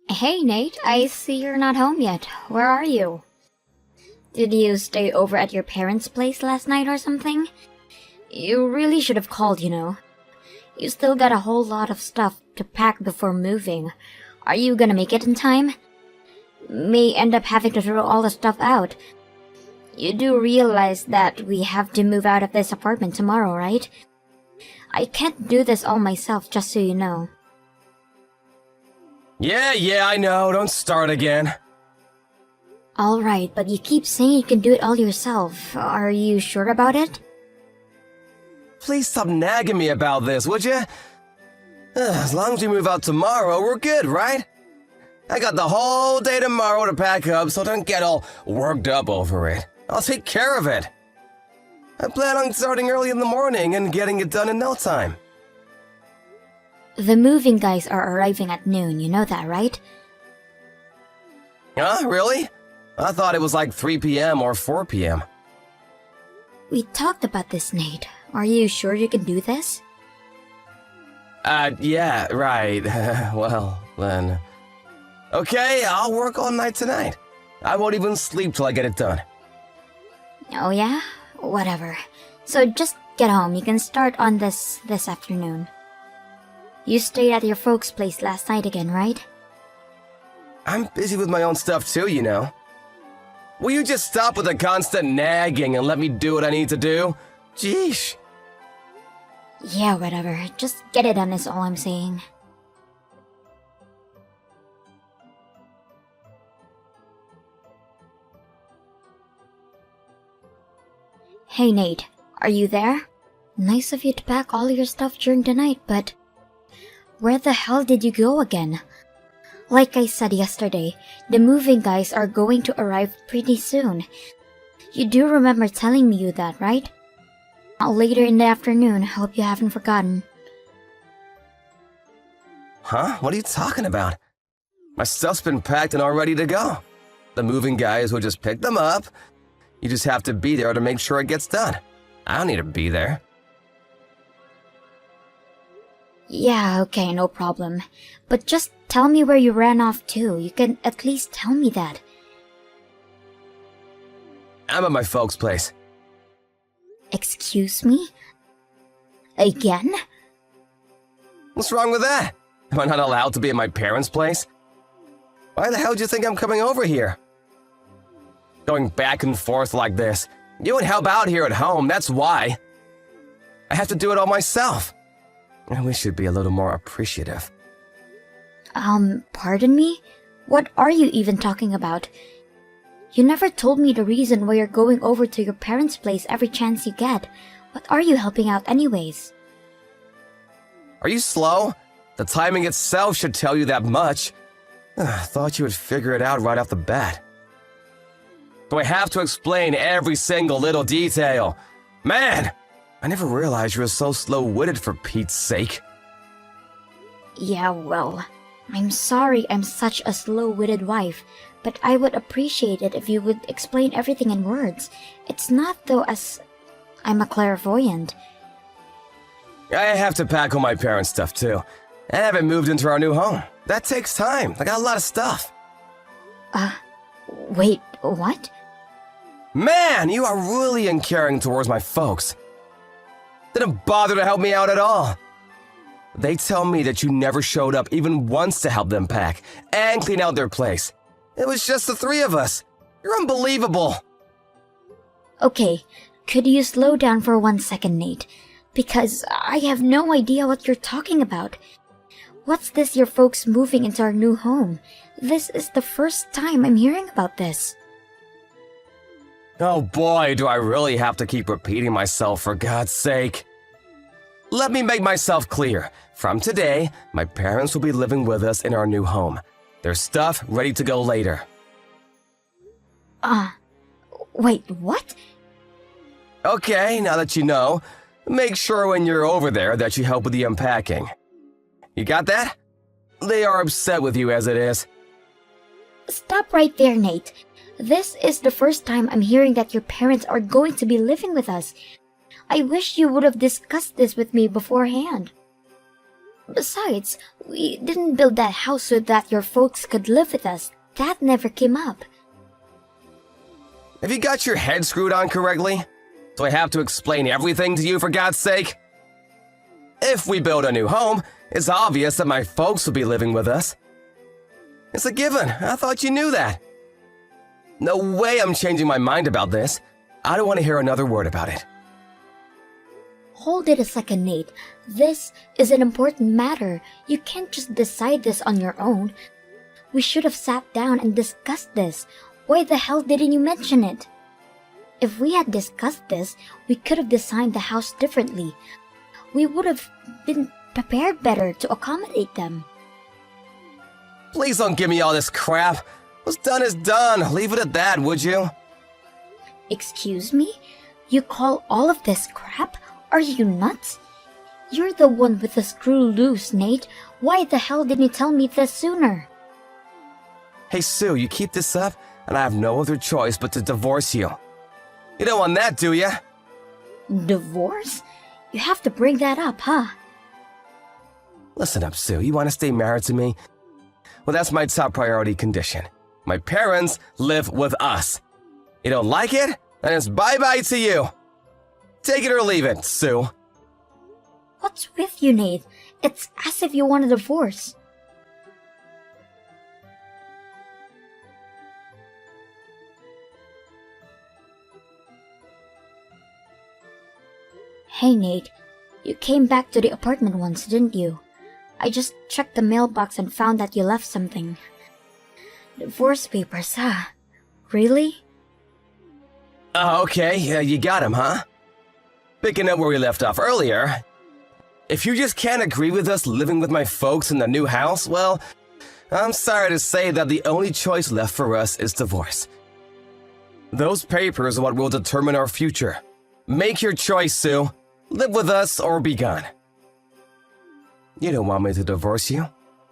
Hey Nate, I see you're not home yet. Where are you? Did you stay over at your parents' place last night or something? You really should have called, you know. You still got a whole lot of stuff to pack before moving. Are you gonna make it in time? May end up having to throw all the stuff out. You do realize that we have to move out of this apartment tomorrow, right? I can't do this all myself, just so you know. Yeah, I know. Don't start again. Alright, but you keep saying you can do it all yourself. Are you sure about it? Please stop nagging me about this, would you? As long as we move out tomorrow, we're good, right? I got the whole day tomorrow to pack up, so don't get all worked up over it. I'll take care of it. I plan on starting early in the morning and getting it done in no time. The moving guys are arriving at noon, you know that, right? Huh? Really? I thought it was like 3 p.m. or 4 p.m. We talked about this, Nate. Are you sure you can do this? Yeah, right. Well, then... Okay, I'll work all night tonight. I won't even sleep till I get it done. Oh yeah? Whatever. So just get home. You can start on this afternoon. You stayed at your folks' place last night again, right? I'm busy with my own stuff too, you know. Will you just stop with the constant nagging and let me do what I need to do? Jeesh. Yeah, whatever. Just get it done is all I'm saying. Hey Nate, are you there? Nice of you to pack all your stuff during the night, but... where the hell did you go again? Like I said yesterday, the moving guys are going to arrive pretty soon. You do remember telling me that, right? Later in the afternoon, hope you haven't forgotten. Huh? What are you talking about? My stuff's been packed and all ready to go. The moving guys will just pick them up. You just have to be there to make sure it gets done. I don't need to be there. Yeah, okay, no problem. But just tell me where you ran off to. You can at least tell me that. I'm at my folks' place. Excuse me? Again? What's wrong with that? Am I not allowed to be at my parents' place? Why the hell do you think I'm coming over here? Going back and forth like this. You would help out here at home, that's why. I have to do it all myself. And we should be a little more appreciative. Pardon me? What are you even talking about? You never told me the reason why you're going over to your parents' place every chance you get. What are you helping out anyways? Are you slow? The timing itself should tell you that much. Thought you would figure it out right off the bat. Do I have to explain every single little detail? Man, I never realized you were so slow-witted for Pete's sake. Yeah, well, I'm sorry I'm such a slow-witted wife, but I would appreciate it if you would explain everything in words. It's not though as I'm a clairvoyant. I have to pack all my parents' stuff too. I haven't moved into our new home. That takes time. I got a lot of stuff. Wait, what? Man, you are really uncaring towards my folks. Didn't bother to help me out at all. They tell me that you never showed up even once to help them pack and clean out their place. It was just the three of us. You're unbelievable. Okay, could you slow down for 1 second, Nate? Because I have no idea what you're talking about. What's this your folks moving into our new home? This is the first time I'm hearing about this. Oh boy, do I really have to keep repeating myself for God's sake. Let me make myself clear. From today, my parents will be living with us in our new home. Their stuff ready to go later. Wait, what? Okay, now that you know, make sure when you're over there that you help with the unpacking. You got that? They are upset with you as it is. Stop right there, Nate. This is the first time I'm hearing that your parents are going to be living with us. I wish you would have discussed this with me beforehand. Besides, we didn't build that house so that your folks could live with us. That never came up. Have you got your head screwed on correctly? Do I have to explain everything to you for God's sake? If we build a new home, it's obvious that my folks will be living with us. It's a given. I thought you knew that. No way I'm changing my mind about this. I don't want to hear another word about it. Hold it a second, Nate. This is an important matter. You can't just decide this on your own. We should have sat down and discussed this. Why the hell didn't you mention it? If we had discussed this, we could have designed the house differently. We would have been prepared better to accommodate them. Please don't give me all this crap. What's done is done. Leave it at that, would you? Excuse me? You call all of this crap? Are you nuts? You're the one with the screw loose, Nate. Why the hell didn't you tell me this sooner? Hey, Sue, you keep this up, and I have no other choice but to divorce you. You don't want that, do ya? Divorce? You have to bring that up, huh? Listen up, Sue. You want to stay married to me? Well, that's my top priority condition. My parents live with us. You don't like it? Then it's bye-bye to you. Take it or leave it, Sue. What's with you, Nate? It's as if you want a divorce. Hey, Nate. You came back to the apartment once, didn't you? I just checked the mailbox and found that you left something. Divorce papers, huh? Really? Oh, okay. Yeah, you got him, huh? Picking up where we left off earlier. If you just can't agree with us living with my folks in the new house, well, I'm sorry to say that the only choice left for us is divorce. Those papers are what will determine our future. Make your choice, Sue. Live with us or be gone. You don't want me to divorce you?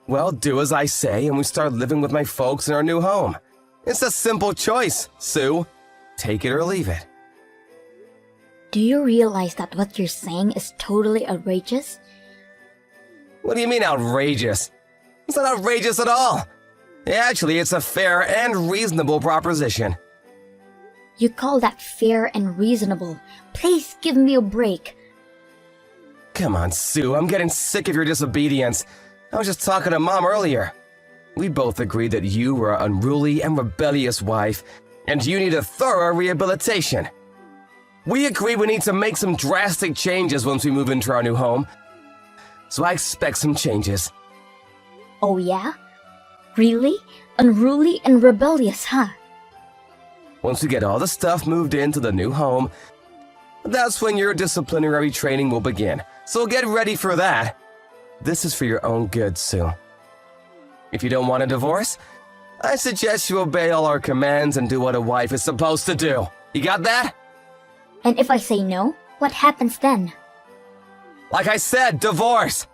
Well, do as I say and we start living with my folks in our new home. It's a simple choice, Sue. Take it or leave it. Do you realize that what you're saying is totally outrageous? What do you mean outrageous? It's not outrageous at all. Actually, it's a fair and reasonable proposition. You call that fair and reasonable? Please give me a break. Come on, Sue, I'm getting sick of your disobedience. I was just talking to Mom earlier. We both agreed that you were an unruly and rebellious wife, and you need a thorough rehabilitation. We agree we need to make some drastic changes once we move into our new home. So I expect some changes. Oh yeah? Really? Unruly and rebellious, huh? Once we get all the stuff moved into the new home, that's when your disciplinary training will begin. So get ready for that. This is for your own good, Sue. If you don't want a divorce, I suggest you obey all our commands and do what a wife is supposed to do. You got that? And if I say no, what happens then? Like I said, divorce!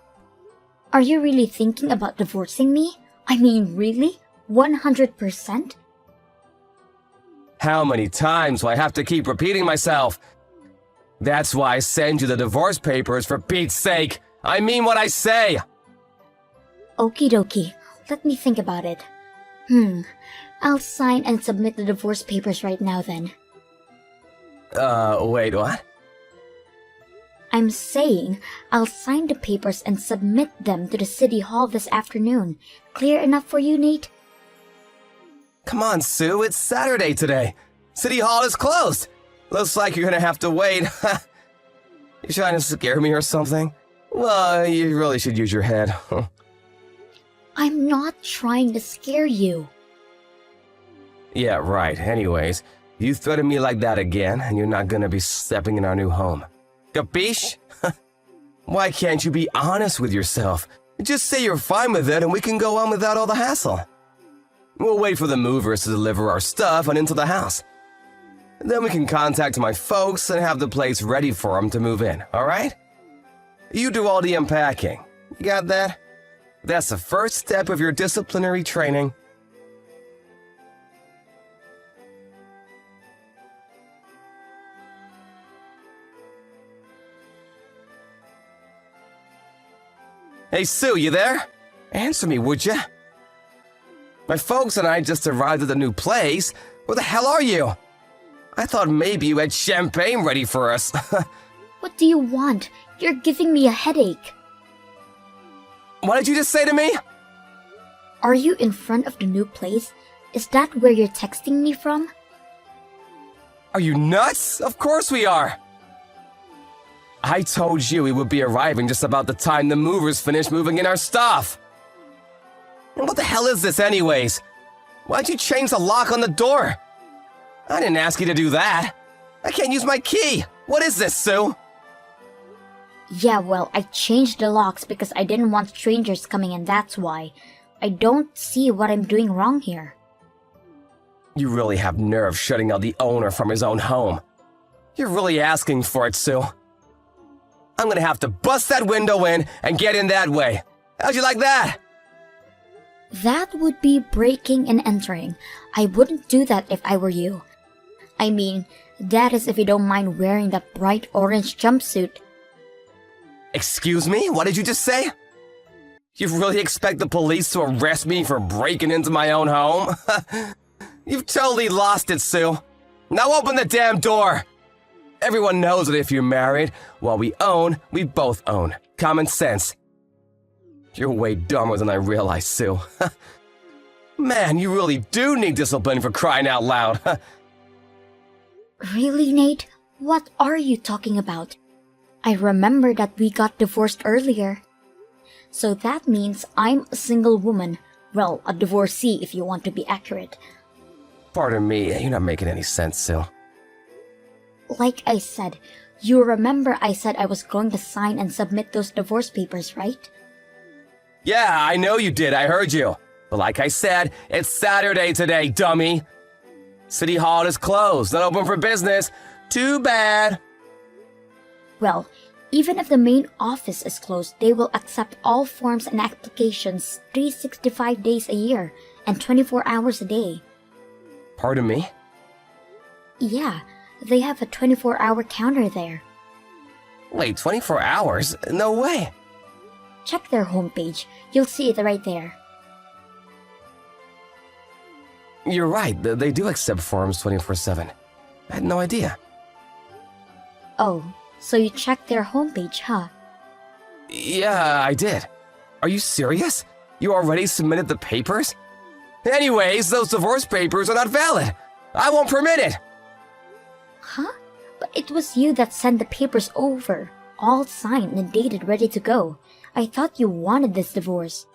Are you really thinking about divorcing me? I mean, really? 100%? How many times will I have to keep repeating myself? That's why I send you the divorce papers, for Pete's sake. I mean what I say. Okie dokie. Let me think about it. I'll sign and submit the divorce papers right now then. Wait, what? I'm saying I'll sign the papers and submit them to the city hall this afternoon. Clear enough for you, Nate? Come on, Sue, it's Saturday today. City Hall is closed. Looks like you're gonna have to wait. You trying to scare me or something? Well, you really should use your head. I'm not trying to scare you. Yeah, right. Anyways, you threaten me like that again, and you're not gonna be stepping in our new home. Capiche? Why can't you be honest with yourself? Just say you're fine with it and we can go on without all the hassle. We'll wait for the movers to deliver our stuff and into the house. Then we can contact my folks and have the place ready for them to move in, alright? You do all the unpacking. You got that? That's the first step of your disciplinary training. Hey, Hey, Sue, you there? Answer me, would ya? My folks and I just arrived at the new place. Where the hell are you? I thought maybe you had champagne ready for us. What do you want? You're giving me a headache. What did you just say to me? Are you in front of the new place? Is that where you're texting me from? Are you nuts? Of course we are. I told you we would be arriving just about the time the movers finished moving in our stuff. And what the hell is this anyways? Why'd you change the lock on the door? I didn't ask you to do that. I can't use my key. What is this, Sue? Yeah, well, I changed the locks because I didn't want strangers coming in, that's why. I don't see what I'm doing wrong here. You really have nerve shutting out the owner from his own home. You're really asking for it, Sue. I'm gonna have to bust that window in and get in that way. How'd you like that? That would be breaking and entering. I wouldn't do that if I were you. I mean, that is if you don't mind wearing that bright orange jumpsuit. Excuse me? What did you just say? You really expect the police to arrest me for breaking into my own home? You've totally lost it, Sue. Now open the damn door! Everyone knows that if you're married, while we own, we both own. Common sense. You're way dumber than I realized, Sue. Man, you really do need discipline for crying out loud. Really, Nate? What are you talking about? I remember that we got divorced earlier. So that means I'm a single woman. Well, a divorcee if you want to be accurate. Pardon me, you're not making any sense, Sue. Like I said, you remember I said I was going to sign and submit those divorce papers, right? Yeah, I know you did, I heard you. But like I said, it's Saturday today, dummy. City Hall is closed, not open for business. Too bad. Well, even if the main office is closed, they will accept all forms and applications 365 days a year and 24 hours a day. Pardon me? Yeah, they have a 24-hour counter there. Wait, 24 hours? No way. Check their homepage. You'll see it right there. You're right, they do accept forms 24/7. I had no idea. Oh, so you checked their homepage, huh? Yeah, I did. Are you serious? You already submitted the papers? Anyways, those divorce papers are not valid. I won't permit it. Huh? But it was you that sent the papers over, all signed and dated, ready to go. I thought you wanted this divorce.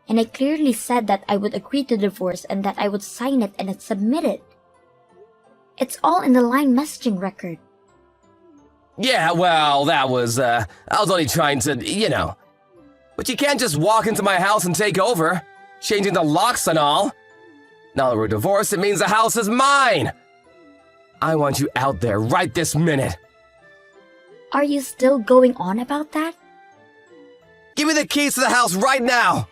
And I clearly said that I would agree to divorce and that I would sign it and submit it. It's all in the line messaging record. Yeah, well, that was, I was only trying to, you know. But you can't just walk into my house and take over, changing the locks and all. Now that we're divorced, it means the house is mine. I want you out there right this minute. Are you still going on about that? Give me the keys to the house right now.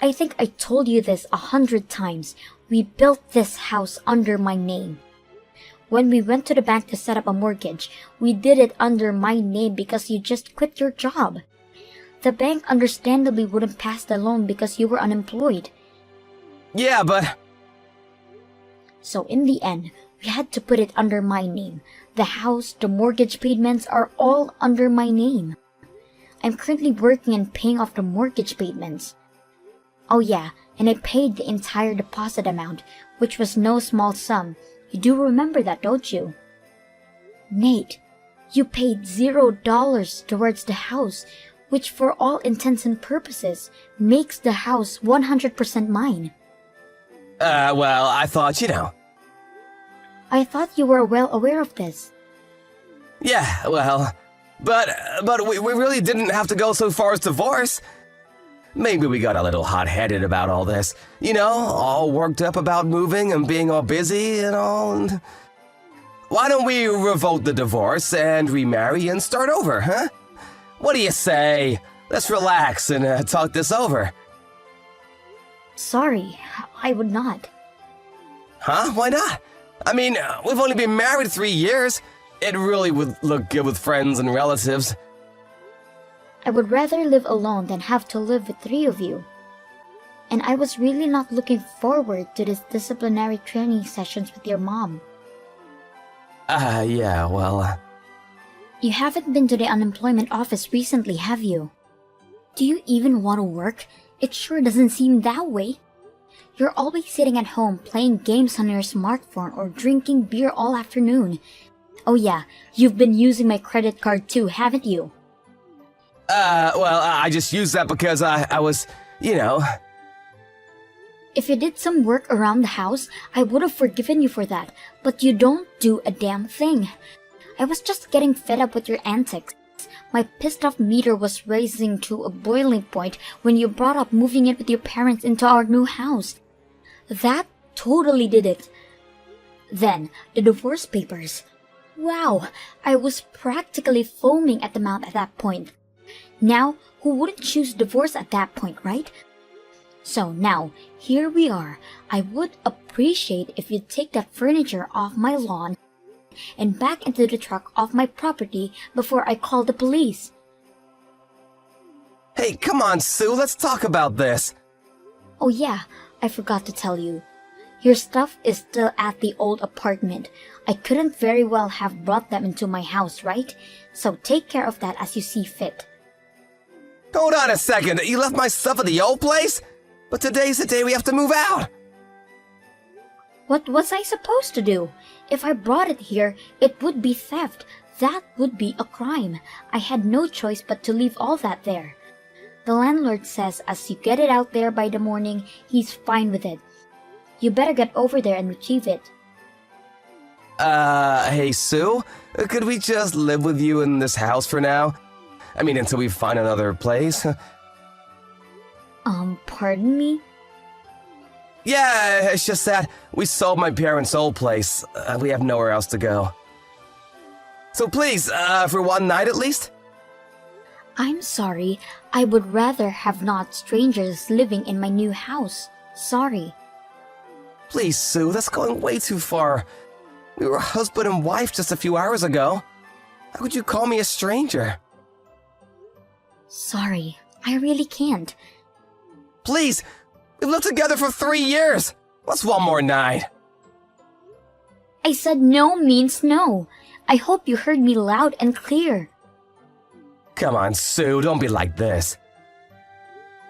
I think I told you this 100 times. We built this house under my name. When we went to the bank to set up a mortgage, we did it under my name because you just quit your job. The bank understandably wouldn't pass the loan because you were unemployed. Yeah, but... So in the end, we had to put it under my name. The house, the mortgage payments are all under my name. I'm currently working and paying off the mortgage payments. Oh yeah, and I paid the entire deposit amount, which was no small sum. You do remember that, don't you? Nate, you paid $0 towards the house, which for all intents and purposes makes the house 100% mine. Well, I thought, you know. I thought you were well aware of this. Yeah, well, but we really didn't have to go so far as divorce. Maybe we got a little hot-headed about all this. You know, all worked up about moving and being all busy and all. And why don't we revoke the divorce and remarry and start over, huh? What do you say? Let's relax and talk this over. Sorry, I would not. Huh? Why not? I mean, we've only been married 3 years. It really would look good with friends and relatives. I would rather live alone than have to live with three of you. And I was really not looking forward to these disciplinary training sessions with your mom. Yeah, well... You haven't been to the unemployment office recently, have you? Do you even want to work? It sure doesn't seem that way. You're always sitting at home playing games on your smartphone or drinking beer all afternoon. Oh yeah, you've been using my credit card too, haven't you? I just used that because I was, you know... If you did some work around the house, I would have forgiven you for that, but you don't do a damn thing. I was just getting fed up with your antics. My pissed off meter was rising to a boiling point when you brought up moving in with your parents into our new house. That totally did it. Then, the divorce papers. Wow, I was practically foaming at the mouth at that point. Now, who wouldn't choose divorce at that point, right? So now, here we are. I would appreciate if you'd take that furniture off my lawn and back into the truck off my property before I call the police. Hey, come on, Sue, let's talk about this. Oh yeah, I forgot to tell you. Your stuff is still at the old apartment. I couldn't very well have brought them into my house, right? So take care of that as you see fit. Hold on a second, you left my stuff at the old place? But today's the day we have to move out. What was I supposed to do? If I brought it here, it would be theft. That would be a crime. I had no choice but to leave all that there. The landlord says as you get it out there by the morning, he's fine with it. You better get over there and retrieve it. Hey Sue, could we just live with you in this house for now? I mean, until we find another place. Pardon me? Yeah, it's just that we sold my parents' old place. We have nowhere else to go. So please, for one night at least? I'm sorry. I would rather have not strangers living in my new house. Sorry. Please, Sue, that's going way too far. We were husband and wife just a few hours ago. How could you call me a stranger? Sorry, I really can't. Please, we've lived together for 3 years. What's one more night? I said no means no. I hope you heard me loud and clear. Come on, Sue, don't be like this.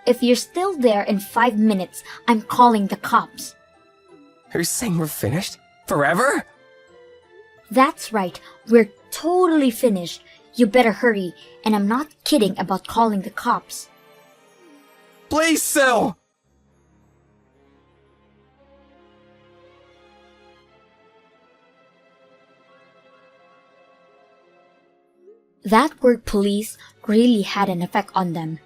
If you're still there in 5 minutes, I'm calling the cops. Are you saying we're finished? Forever? That's right, we're totally finished. You better hurry, and I'm not kidding about calling the cops. Please, Sue! That word police really had an effect on them.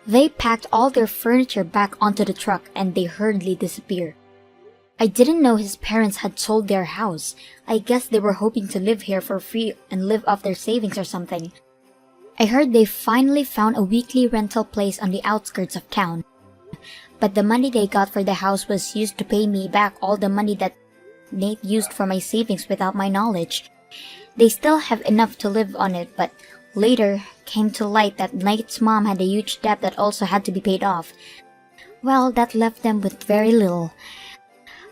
They packed all their furniture back onto the truck and they hurriedly disappeared. I didn't know his parents had sold their house. I guess they were hoping to live here for free and live off their savings or something. I heard they finally found a weekly rental place on the outskirts of town. But the money they got for the house was used to pay me back all the money that Nate used for my savings without my knowledge. They still have enough to live on it, but later came to light that Nate's mom had a huge debt that also had to be paid off. Well, that left them with very little.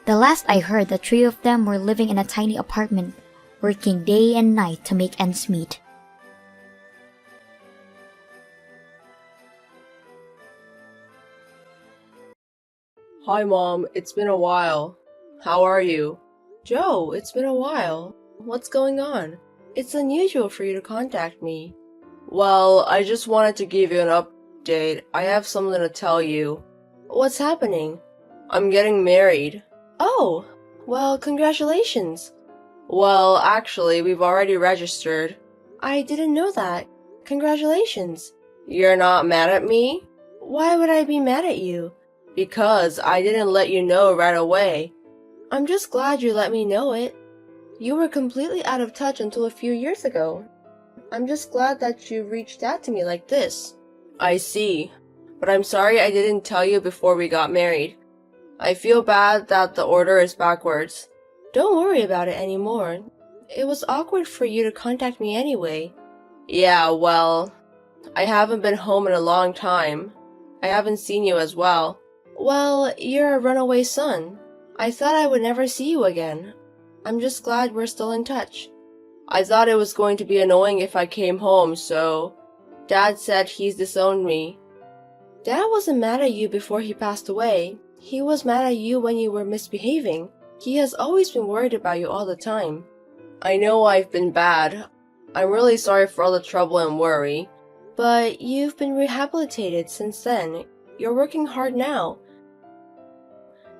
The last I heard, the three of them were living in a tiny apartment, working day and night to make ends meet. Hi, Mom. It's been a while. How are you? Joe, it's been a while. What's going on? It's unusual for you to contact me. Well, I just wanted to give you an update. I have something to tell you. What's happening? I'm getting married. Oh, well, congratulations. Well, actually, we've already registered. I didn't know that. Congratulations. You're not mad at me? Why would I be mad at you? Because I didn't let you know right away. I'm just glad you let me know it. You were completely out of touch until a few years ago. I'm just glad that you reached out to me like this. I see. But I'm sorry I didn't tell you before we got married. I feel bad that the order is backwards. Don't worry about it anymore. It was awkward for you to contact me anyway. Yeah, well, I haven't been home in a long time. I haven't seen you as well. Well, you're a runaway son. I thought I would never see you again. I'm just glad we're still in touch. I thought it was going to be annoying if I came home, so... Dad said he's disowned me. Dad wasn't mad at you before he passed away. He was mad at you when you were misbehaving. He has always been worried about you all the time. I know I've been bad. I'm really sorry for all the trouble and worry. But you've been rehabilitated since then. You're working hard now.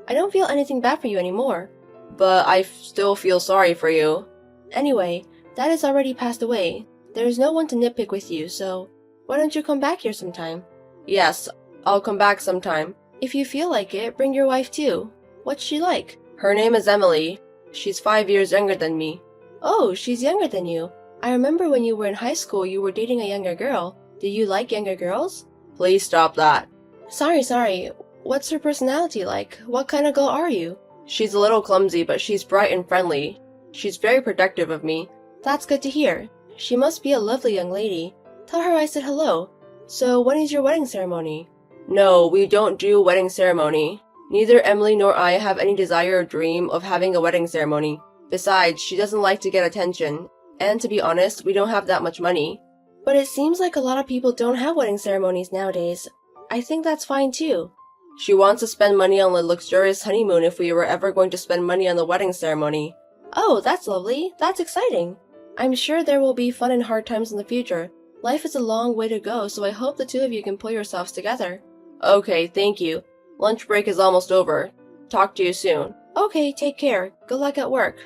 I don't feel anything bad for you anymore. But I still feel sorry for you. Anyway, Dad has already passed away. There's no one to nitpick with you, so why don't you come back here sometime? Yes, I'll come back sometime. If you feel like it, bring your wife too. What's she like? Her name is Emily. She's 5 years younger than me. Oh, she's younger than you. I remember when you were in high school you were dating a younger girl. Do you like younger girls? Please stop that. Sorry. What's her personality like? What kind of girl are you? She's a little clumsy, but she's bright and friendly. She's very protective of me. That's good to hear. She must be a lovely young lady. Tell her I said hello. So when is your wedding ceremony? No, we don't do a wedding ceremony. Neither Emily nor I have any desire or dream of having a wedding ceremony. Besides, she doesn't like to get attention. And to be honest, we don't have that much money. But it seems like a lot of people don't have wedding ceremonies nowadays. I think that's fine too. She wants to spend money on the luxurious honeymoon if we were ever going to spend money on the wedding ceremony. Oh, that's lovely. That's exciting. I'm sure there will be fun and hard times in the future. Life is a long way to go, so I hope the two of you can pull yourselves together. Okay, thank you. Lunch break is almost over. Talk to you soon. Okay, take care. Good luck at work.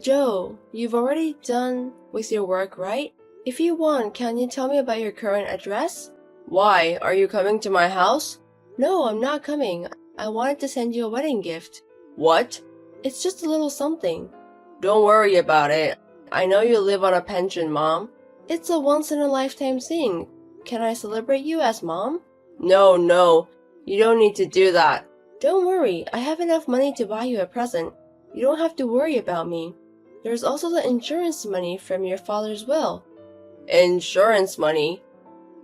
Joe, you've already done with your work, right? If you want, can you tell me about your current address? Why? Are you coming to my house? No, I'm not coming. I wanted to send you a wedding gift. What? It's just a little something. Don't worry about it. I know you live on a pension, Mom. It's a once-in-a-lifetime thing. Can I celebrate you as Mom? No. You don't need to do that. Don't worry. I have enough money to buy you a present. You don't have to worry about me. There's also the insurance money from your father's will. Insurance money?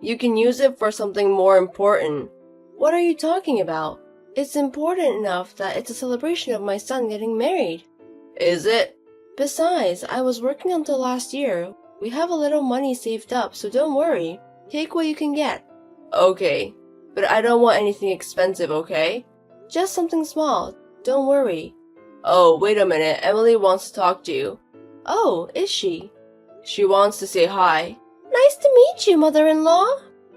You can use it for something more important. What are you talking about? It's important enough that it's a celebration of my son getting married. Is it? Besides, I was working until last year. We have a little money saved up, so don't worry. Take what you can get. Okay, but I don't want anything expensive, okay? Just something small. Don't worry. Oh, wait a minute. Emily wants to talk to you. Oh, is she? She wants to say hi. Nice to meet you, mother-in-law.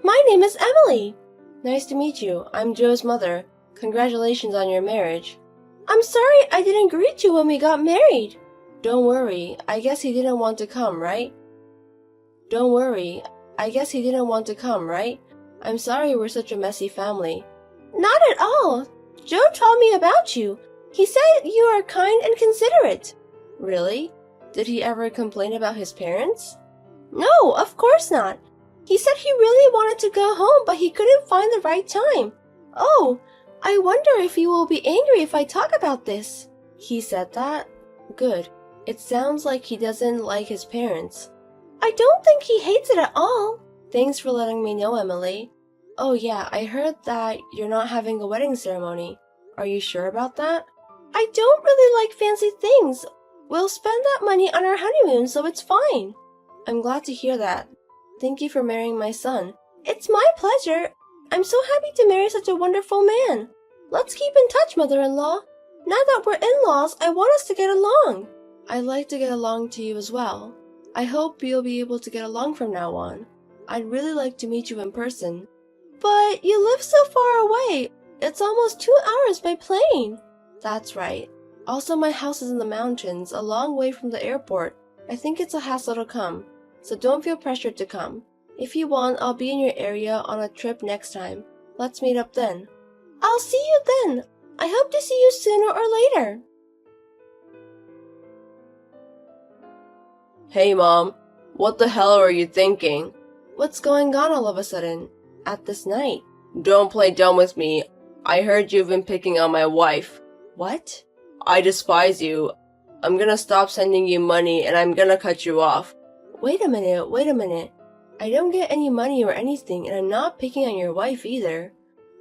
My name is Emily. Nice to meet you. I'm Joe's mother. Congratulations on your marriage. I'm sorry I didn't greet you when we got married. Don't worry. I guess he didn't want to come, right? Don't worry. I guess he didn't want to come, right? I'm sorry we're such a messy family. Not at all. Joe told me about you. He said you are kind and considerate. Really? Did he ever complain about his parents? No, of course not. He said he really wanted to go home, but he couldn't find the right time. Oh, I wonder if you will be angry if I talk about this. He said that? Good. It sounds like he doesn't like his parents. I don't think he hates it at all. Thanks for letting me know, Emily. Oh yeah, I heard that you're not having a wedding ceremony. Are you sure about that? I don't really like fancy things. We'll spend that money on our honeymoon, so it's fine. I'm glad to hear that. Thank you for marrying my son. It's my pleasure. I'm so happy to marry such a wonderful man. Let's keep in touch, mother-in-law. Now that we're in-laws, I want us to get along. I'd like to get along to you as well. I hope you'll be able to get along from now on. I'd really like to meet you in person. But you live so far away. It's almost 2 hours by plane. That's right. Also, my house is in the mountains, a long way from the airport. I think it's a hassle to come, so don't feel pressured to come. If you want, I'll be in your area on a trip next time. Let's meet up then. I'll see you then. I hope to see you sooner or later. Hey, Mom. What the hell are you thinking? What's going on all of a sudden? At this night? Don't play dumb with me. I heard you've been picking on my wife. What? I despise you. I'm gonna stop sending you money and I'm gonna cut you off. Wait a minute. I don't get any money or anything, and I'm not picking on your wife either.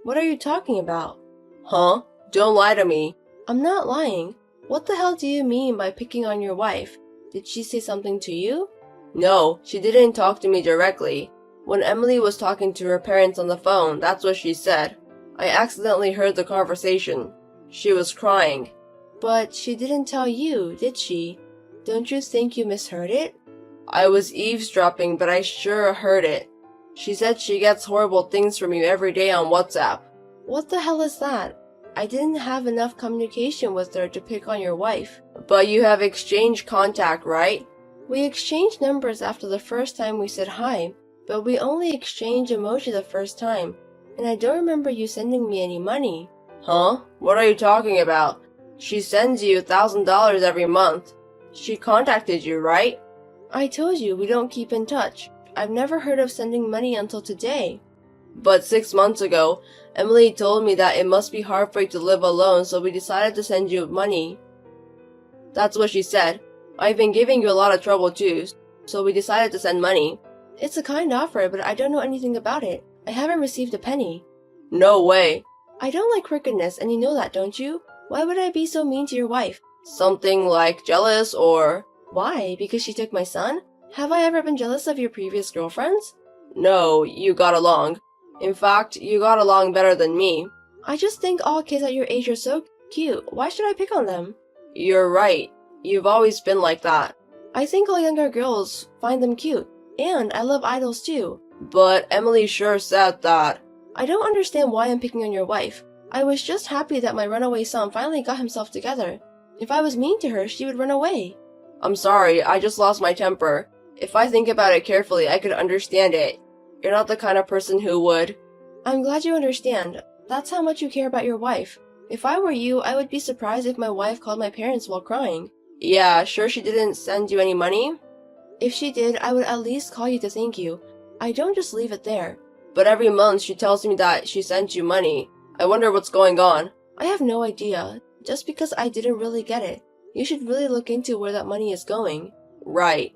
What are you talking about? Huh? Don't lie to me. I'm not lying. What the hell do you mean by picking on your wife? Did she say something to you? No, she didn't talk to me directly. When Emily was talking to her parents on the phone, that's what she said. I accidentally heard the conversation. She was crying. But she didn't tell you, did she? Don't you think you misheard it? I was eavesdropping, but I sure heard it. She said she gets horrible things from you every day on WhatsApp. What the hell is that? I didn't have enough communication with her to pick on your wife. But you have exchanged contact, right? We exchanged numbers after the first time we said hi, but we only exchanged emoji the first time, and I don't remember you sending me any money. Huh? What are you talking about? She sends you $1,000 every month. She contacted you, right? I told you we don't keep in touch. I've never heard of sending money until today. But 6 months ago, Emily told me that it must be hard for you to live alone, so we decided to send you money. That's what she said. I've been giving you a lot of trouble too, so we decided to send money. It's a kind offer, but I don't know anything about it. I haven't received a penny. No way. I don't like crookedness, and you know that, don't you? Why would I be so mean to your wife? Something like jealous or... Why? Because she took my son? Have I ever been jealous of your previous girlfriends? No, you got along. In fact, you got along better than me. I just think all kids at your age are so cute. Why should I pick on them? You're right. You've always been like that. I think all younger girls find them cute. And I love idols too. But Emily sure said that. I don't understand why I'm picking on your wife. I was just happy that my runaway son finally got himself together. If I was mean to her, she would run away. I'm sorry, I just lost my temper. If I think about it carefully, I could understand it. You're not the kind of person who would. I'm glad you understand. That's how much you care about your wife. If I were you, I would be surprised if my wife called my parents while crying. Yeah, sure she didn't send you any money? If she did, I would at least call you to thank you. I don't just leave it there. But every month she tells me that she sent you money. I wonder what's going on. I have no idea. Just because I didn't really get it. You should really look into where that money is going. Right.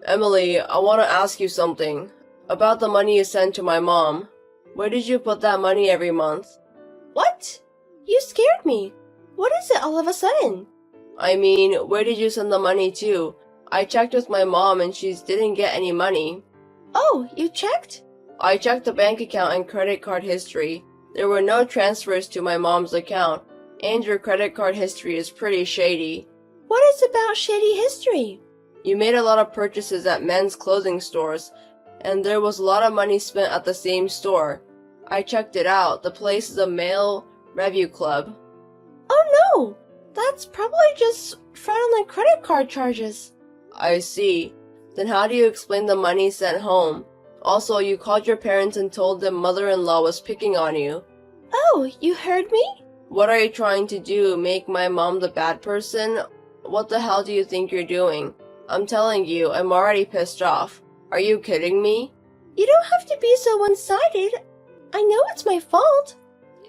Emily, I want to ask you something. About the money you sent to my mom. Where did you put that money every month? What? You scared me. What is it all of a sudden? I mean, where did you send the money to? I checked with my mom and she didn't get any money. Oh, you checked? I checked the bank account and credit card history. There were no transfers to my mom's account, and your credit card history is pretty shady. What is about shady history? You made a lot of purchases at men's clothing stores, and there was a lot of money spent at the same store. I checked it out. The place is a male review club. Oh no! That's probably just fraudulent credit card charges. I see. Then how do you explain the money sent home? Also, you called your parents and told them mother-in-law was picking on you. Oh, you heard me? What are you trying to do, make my mom the bad person? What the hell do you think you're doing? I'm telling you, I'm already pissed off. Are you kidding me? You don't have to be so one-sided. I know it's my fault.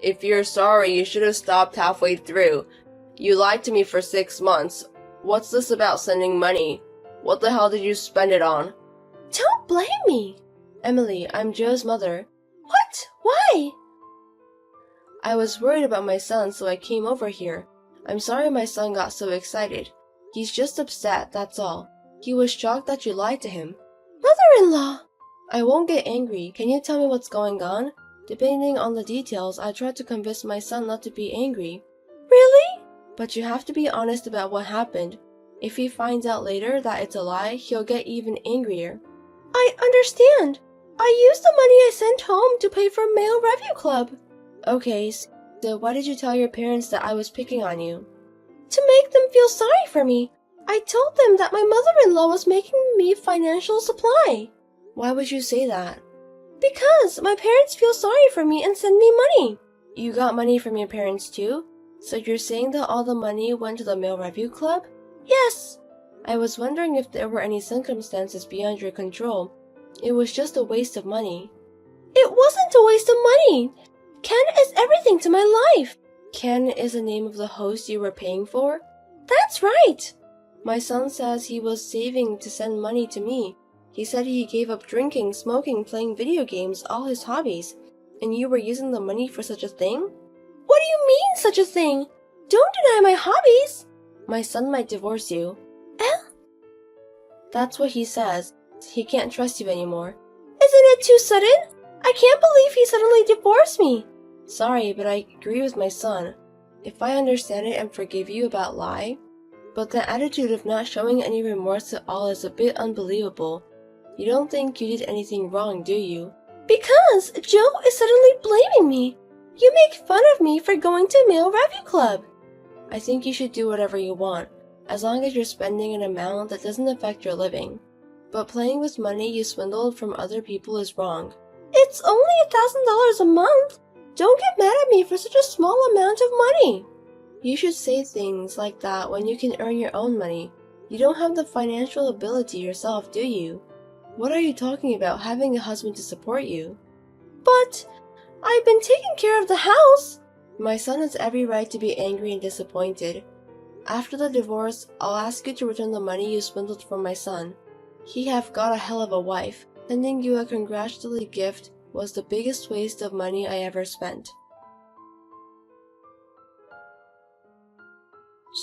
If you're sorry, you should have stopped halfway through. You lied to me for 6 months. What's this about sending money? What the hell did you spend it on? Don't blame me. Emily, I'm Joe's mother. What? Why? I was worried about my son, so I came over here. I'm sorry my son got so excited. He's just upset, that's all. He was shocked that you lied to him. Mother-in-law! I won't get angry. Can you tell me what's going on? Depending on the details, I tried to convince my son not to be angry. Really? But you have to be honest about what happened. If he finds out later that it's a lie, he'll get even angrier. I understand. I used the money I sent home to pay for Male Review Club. Okay, so why did you tell your parents that I was picking on you? To make them feel sorry for me. I told them that my mother-in-law was making me financial supply. Why would you say that? Because my parents feel sorry for me and send me money. You got money from your parents too? So you're saying that all the money went to the Male Review Club? Yes. I was wondering if there were any circumstances beyond your control. It was just a waste of money. It wasn't a waste of money. Ken is everything to my life. Ken is the name of the host you were paying for? That's right! My son says he was saving to send money to me. He said he gave up drinking, smoking, playing video games, all his hobbies. And you were using the money for such a thing? What do you mean, such a thing? Don't deny my hobbies! My son might divorce you. Eh? That's what he says. He can't trust you anymore. Isn't it too sudden? I can't believe he suddenly divorced me. Sorry, but I agree with my son. If I understand it and forgive you about lie, but the attitude of not showing any remorse at all is a bit unbelievable. You don't think you did anything wrong, do you? Because Joe is suddenly blaming me. You make fun of me for going to male revue club. I think you should do whatever you want, as long as you're spending an amount that doesn't affect your living. But playing with money you swindled from other people is wrong. It's only $1,000 a month. Don't get mad at me for such a small amount of money. You should say things like that when you can earn your own money. You don't have the financial ability yourself, do you? What are you talking about having a husband to support you? But I've been taking care of the house. My son has every right to be angry and disappointed. After the divorce, I'll ask you to return the money you swindled from my son. He have got a hell of a wife. Sending you a congratulatory gift was the biggest waste of money I ever spent.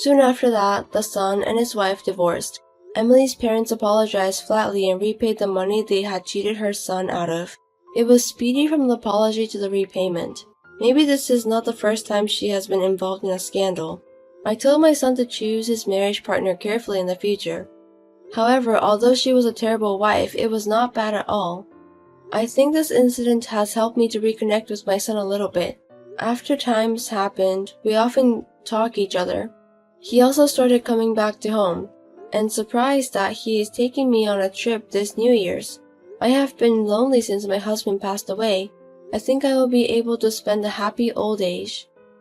Soon after that, the son and his wife divorced. Emily's parents apologized flatly and repaid the money they had cheated her son out of. It was speedy from the apology to the repayment. Maybe this is not the first time she has been involved in a scandal. I told my son to choose his marriage partner carefully in the future. However, although she was a terrible wife, it was not bad at all. I think this incident has helped me to reconnect with my son a little bit. After times happened, we often talk each other. He also started coming back to home, and surprised that he is taking me on a trip this New Year's. I have been lonely since my husband passed away. I think I will be able to spend a happy old age.